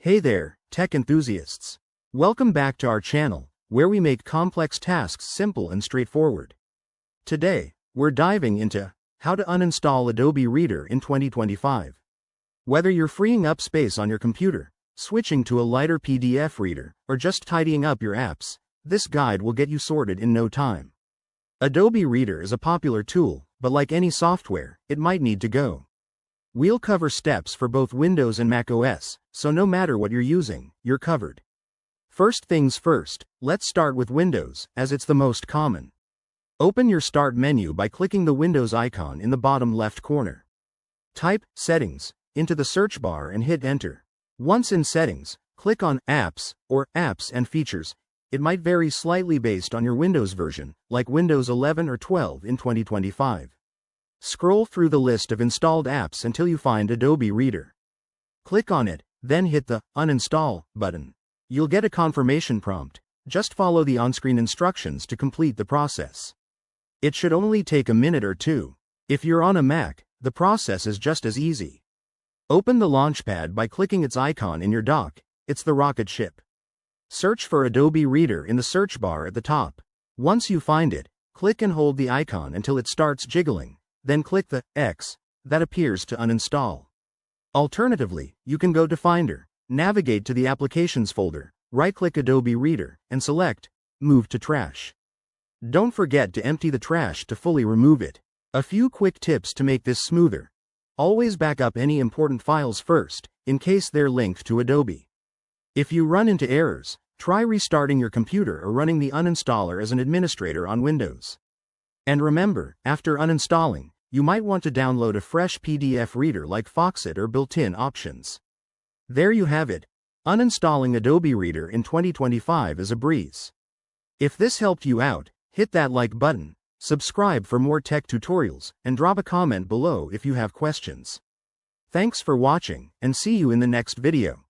Hey there, tech enthusiasts. Welcome back to our channel, where we make complex tasks simple and straightforward. Today, we're diving into how to uninstall Adobe Reader in 2025. Whether you're freeing up space on your computer, switching to a lighter PDF reader, or just tidying up your apps, this guide will get you sorted in no time. Adobe Reader is a popular tool, but like any software, it might need to go. We'll cover steps for both Windows and macOS, so no matter what you're using, you're covered. First things first, let's start with Windows, as it's the most common. Open your Start menu by clicking the Windows icon in the bottom left corner. Type Settings into the search bar and hit Enter. Once in Settings, click on Apps or Apps and Features. It might vary slightly based on your Windows version, like Windows 11 or 12 in 2025. Scroll through the list of installed apps until you find Adobe Reader. Click on it, then hit the Uninstall button. You'll get a confirmation prompt. Just follow the on-screen instructions to complete the process. It should only take a minute or two. If you're on a Mac, the process is just as easy. Open the Launchpad by clicking its icon in your dock. It's the rocket ship. Search for Adobe Reader in the search bar at the top. Once you find it, click and hold the icon until it starts jiggling. Then click the X that appears to uninstall. Alternatively, you can go to Finder, navigate to the Applications folder, right-click Adobe Reader, and select Move to Trash. Don't forget to empty the trash to fully remove it. A few quick tips to make this smoother. Always back up any important files first, in case they're linked to Adobe. If you run into errors, try restarting your computer or running the uninstaller as an administrator on Windows. And remember, after uninstalling, you might want to download a fresh PDF reader like Foxit or built-in options. There you have it. Uninstalling Adobe Reader in 2025 is a breeze. If this helped you out, hit that like button, subscribe for more tech tutorials, and drop a comment below if you have questions. Thanks for watching, and see you in the next video.